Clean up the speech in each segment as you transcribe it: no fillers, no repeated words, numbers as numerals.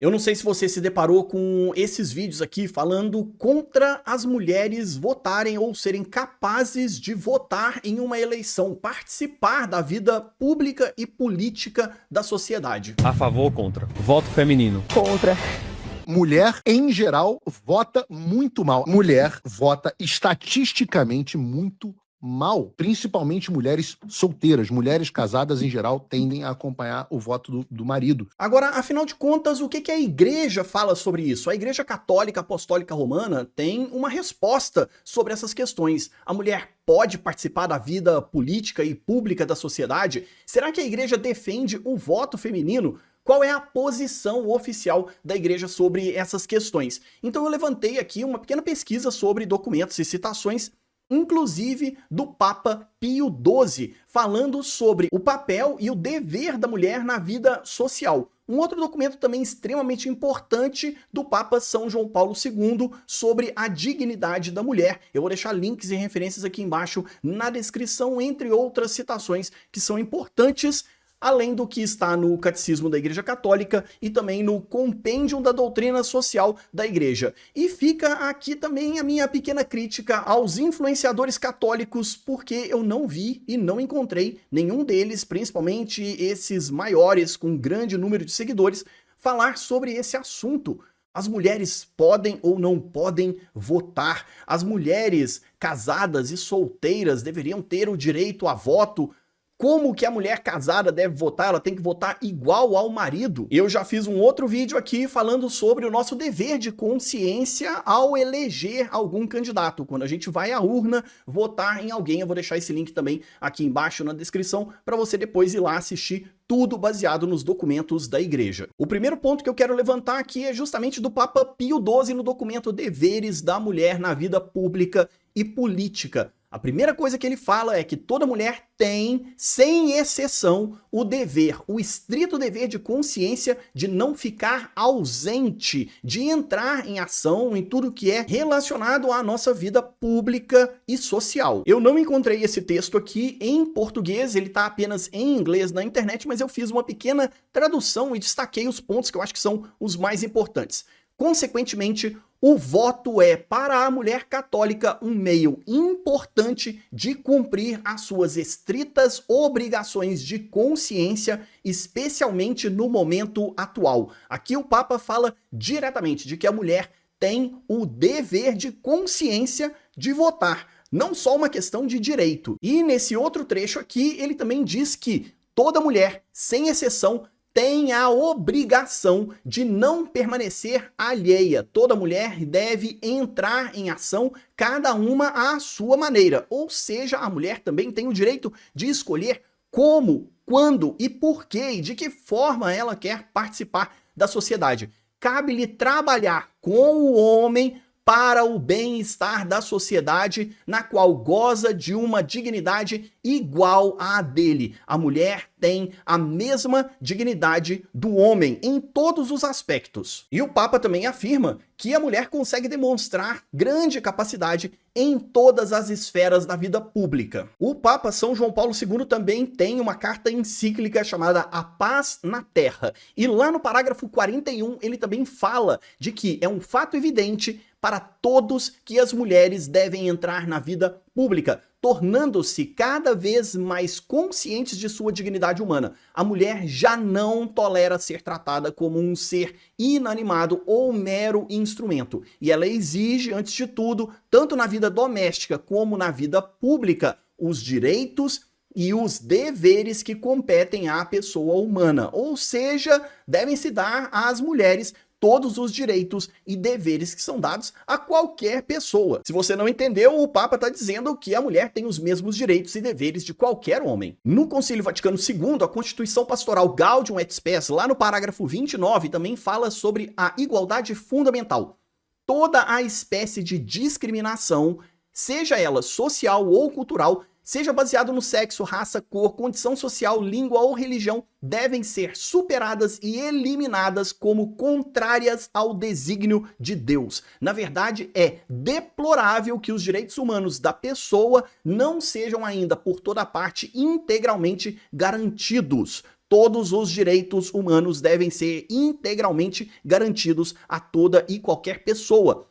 Eu não sei se você se deparou com esses vídeos aqui falando contra as mulheres votarem ou serem capazes de votar em uma eleição, participar da vida pública e política da sociedade. A favor ou contra? Voto feminino. Contra. Mulher, em geral, vota muito mal. Mulher vota estatisticamente muito mal. Principalmente mulheres solteiras. Mulheres casadas, em geral, tendem a acompanhar o voto do marido. Agora, afinal de contas, o que a igreja fala sobre isso? A Igreja Católica Apostólica Romana tem uma resposta sobre essas questões. A mulher pode participar da vida política e pública da sociedade? Será que a igreja defende o voto feminino? Qual é a posição oficial da igreja sobre essas questões? Então eu levantei aqui uma pequena pesquisa sobre documentos e citações, inclusive do Papa Pio XII, falando sobre o papel e o dever da mulher na vida social. Um outro documento também extremamente importante do Papa São João Paulo II sobre a dignidade da mulher. Eu vou deixar links e referências aqui embaixo na descrição, entre outras citações que são importantes, além do que está no Catecismo da Igreja Católica e também no Compêndio da Doutrina Social da Igreja. E fica aqui também a minha pequena crítica aos influenciadores católicos, porque eu não vi e não encontrei nenhum deles, principalmente esses maiores com grande número de seguidores, falar sobre esse assunto. As mulheres podem ou não podem votar? As mulheres casadas e solteiras deveriam ter o direito a voto? Como que a mulher casada deve votar? Ela tem que votar igual ao marido? Eu já fiz um outro vídeo aqui falando sobre o nosso dever de consciência ao eleger algum candidato. Quando a gente vai à urna votar em alguém, eu vou deixar esse link também aqui embaixo na descrição para você depois ir lá assistir tudo baseado nos documentos da igreja. O primeiro ponto que eu quero levantar aqui é justamente do Papa Pio XII no documento Deveres da Mulher na Vida Pública e Política. A primeira coisa que ele fala é que toda mulher tem, sem exceção, o dever, o estrito dever de consciência de não ficar ausente, de entrar em ação em tudo que é relacionado à nossa vida pública e social. Eu não encontrei esse texto aqui em português, ele está apenas em inglês na internet, mas eu fiz uma pequena tradução e destaquei os pontos que eu acho que são os mais importantes. Consequentemente, o voto é, para a mulher católica, um meio importante de cumprir as suas estritas obrigações de consciência, especialmente no momento atual. Aqui o Papa fala diretamente de que a mulher tem o dever de consciência de votar, não só uma questão de direito. E nesse outro trecho aqui, ele também diz que toda mulher, sem exceção, tem a obrigação de não permanecer alheia. Toda mulher deve entrar em ação, cada uma à sua maneira. Ou seja, a mulher também tem o direito de escolher como, quando e por quê e de que forma ela quer participar da sociedade. Cabe-lhe trabalhar com o homem para o bem-estar da sociedade, na qual goza de uma dignidade igual à dele. A mulher tem a mesma dignidade do homem em todos os aspectos. E o Papa também afirma que a mulher consegue demonstrar grande capacidade em todas as esferas da vida pública. O Papa São João Paulo II também tem uma carta encíclica chamada A Paz na Terra. E lá no parágrafo 41 ele também fala de que é um fato evidente para todos que as mulheres devem entrar na vida pública, tornando-se cada vez mais conscientes de sua dignidade humana. A mulher já não tolera ser tratada como um ser inanimado ou mero instrumento. E ela exige, antes de tudo, tanto na vida doméstica como na vida pública, os direitos e os deveres que competem à pessoa humana. Ou seja, devem se dar às mulheres todos os direitos e deveres que são dados a qualquer pessoa. Se você não entendeu, o Papa está dizendo que a mulher tem os mesmos direitos e deveres de qualquer homem. No Concílio Vaticano II, a Constituição Pastoral Gaudium et Spes, lá no parágrafo 29, também fala sobre a igualdade fundamental. Toda a espécie de discriminação, seja ela social ou cultural, seja baseado no sexo, raça, cor, condição social, língua ou religião, devem ser superadas e eliminadas como contrárias ao desígnio de Deus. Na verdade, é deplorável que os direitos humanos da pessoa não sejam ainda, por toda parte, integralmente garantidos. Todos os direitos humanos devem ser integralmente garantidos a toda e qualquer pessoa.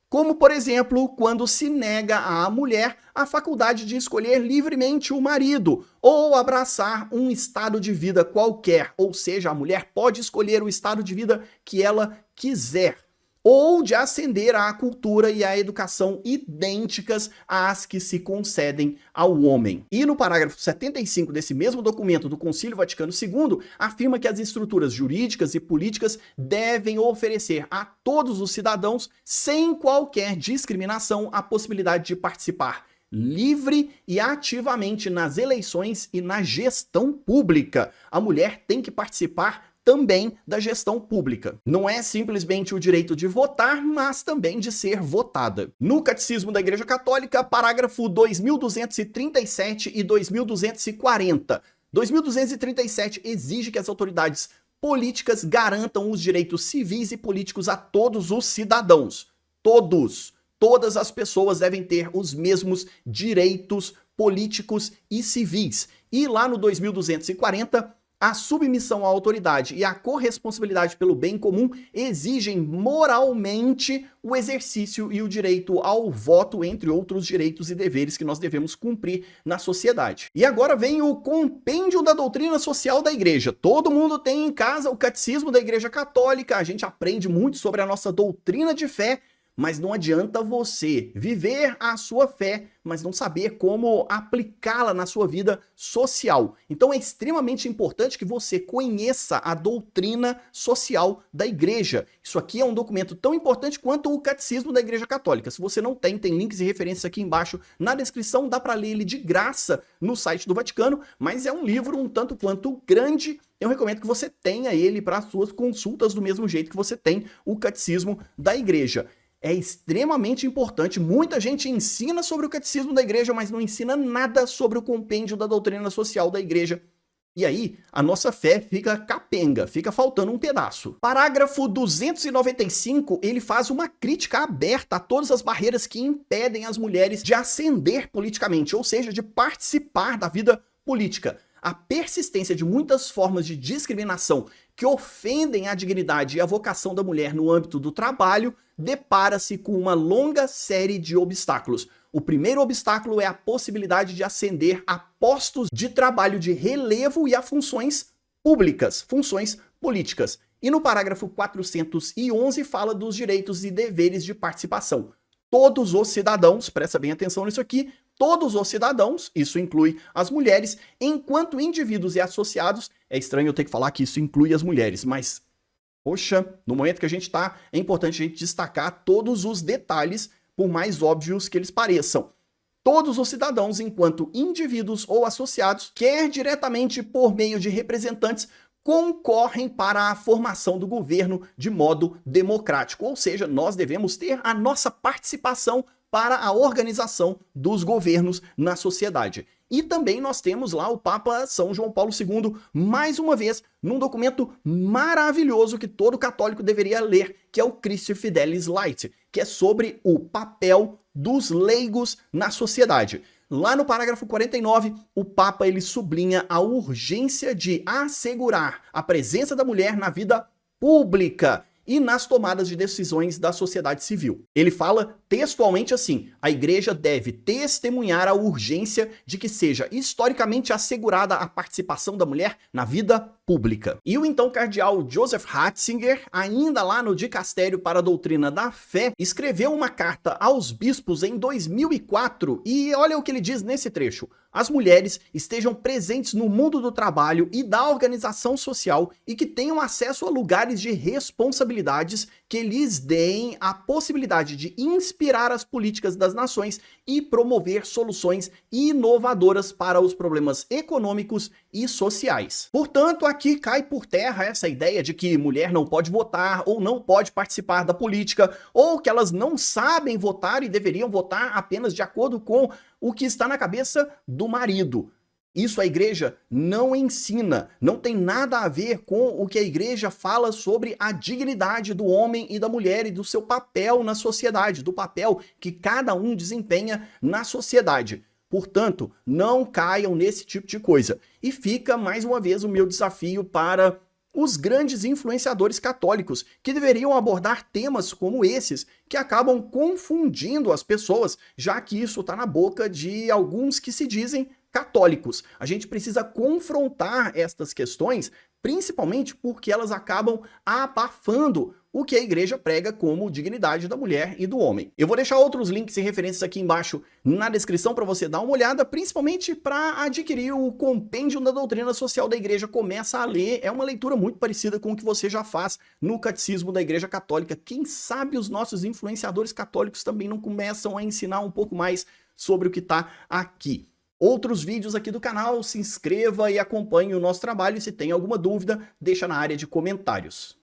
Como, por exemplo, quando se nega à mulher a faculdade de escolher livremente o marido ou abraçar um estado de vida qualquer, ou seja, a mulher pode escolher o estado de vida que ela quiser, ou de ascender à cultura e à educação idênticas às que se concedem ao homem. E no parágrafo 75 desse mesmo documento do Concílio Vaticano II, afirma que as estruturas jurídicas e políticas devem oferecer a todos os cidadãos, sem qualquer discriminação, a possibilidade de participar livre e ativamente nas eleições e na gestão pública. A mulher tem que participar também da gestão pública. Não é simplesmente o direito de votar, mas também de ser votada. No Catecismo da Igreja Católica, parágrafo 2237 e 2240. 2237 exige que as autoridades políticas garantam os direitos civis e políticos a todos os cidadãos. Todas as pessoas devem ter os mesmos direitos políticos e civis. E lá no 2240, a submissão à autoridade e a corresponsabilidade pelo bem comum exigem moralmente o exercício e o direito ao voto, entre outros direitos e deveres que nós devemos cumprir na sociedade. E agora vem o compêndio da doutrina social da igreja. Todo mundo tem em casa o Catecismo da Igreja Católica, a gente aprende muito sobre a nossa doutrina de fé, mas não adianta você viver a sua fé, mas não saber como aplicá-la na sua vida social. Então é extremamente importante que você conheça a doutrina social da igreja. Isso aqui é um documento tão importante quanto o Catecismo da Igreja Católica. Se você não tem links e referências aqui embaixo na descrição, dá para ler ele de graça no site do Vaticano, mas é um livro um tanto quanto grande. Eu recomendo que você tenha ele para suas consultas do mesmo jeito que você tem o Catecismo da Igreja. É extremamente importante. Muita gente ensina sobre o catecismo da igreja, mas não ensina nada sobre o compêndio da doutrina social da igreja. E aí, a nossa fé fica capenga, fica faltando um pedaço. Parágrafo 295, ele faz uma crítica aberta a todas as barreiras que impedem as mulheres de ascender politicamente, ou seja, de participar da vida política. A persistência de muitas formas de discriminação que ofendem a dignidade e a vocação da mulher no âmbito do trabalho depara-se com uma longa série de obstáculos. O primeiro obstáculo é a possibilidade de ascender a postos de trabalho de relevo e a funções públicas, funções políticas. E no parágrafo 411 fala dos direitos e deveres de participação. Todos os cidadãos, presta bem atenção nisso aqui, todos os cidadãos, isso inclui as mulheres, enquanto indivíduos e associados, é estranho eu ter que falar que isso inclui as mulheres, mas, poxa, no momento que a gente está, é importante a gente destacar todos os detalhes, por mais óbvios que eles pareçam. Todos os cidadãos, enquanto indivíduos ou associados, quer diretamente por meio de representantes, concorrem para a formação do governo de modo democrático, ou seja, nós devemos ter a nossa participação para a organização dos governos na sociedade. E também nós temos lá o Papa São João Paulo II, mais uma vez, num documento maravilhoso que todo católico deveria ler, que é o Christi Fidelis Light, que é sobre o papel dos leigos na sociedade. Lá no parágrafo 49, o Papa ele sublinha a urgência de assegurar a presença da mulher na vida pública e nas tomadas de decisões da sociedade civil. Ele fala textualmente assim: a igreja deve testemunhar a urgência de que seja historicamente assegurada a participação da mulher na vida pública. E o então cardeal Joseph Ratzinger, ainda lá no Dicastério para a Doutrina da Fé, escreveu uma carta aos bispos em 2004 e olha o que ele diz nesse trecho: as mulheres estejam presentes no mundo do trabalho e da organização social e que tenham acesso a lugares de responsabilidades que lhes deem a possibilidade de inspirar as políticas das nações e promover soluções inovadoras para os problemas econômicos e sociais. Portanto, aqui cai por terra essa ideia de que mulher não pode votar ou não pode participar da política, ou que elas não sabem votar e deveriam votar apenas de acordo com o que está na cabeça do marido. Isso a igreja não ensina, não tem nada a ver com o que a igreja fala sobre a dignidade do homem e da mulher e do seu papel na sociedade, do papel que cada um desempenha na sociedade. Portanto, não caiam nesse tipo de coisa. E fica, mais uma vez, o meu desafio para os grandes influenciadores católicos, que deveriam abordar temas como esses, que acabam confundindo as pessoas, já que isso está na boca de alguns que se dizem católicos. A gente precisa confrontar estas questões, principalmente porque elas acabam abafando o que a igreja prega como dignidade da mulher e do homem. Eu vou deixar outros links e referências aqui embaixo na descrição para você dar uma olhada, principalmente para adquirir o Compêndio da Doutrina Social da Igreja. Começa a ler, é uma leitura muito parecida com o que você já faz no Catecismo da Igreja Católica. Quem sabe os nossos influenciadores católicos também não começam a ensinar um pouco mais sobre o que está aqui. Outros vídeos aqui do canal, se inscreva e acompanhe o nosso trabalho. E se tem alguma dúvida, deixa na área de comentários.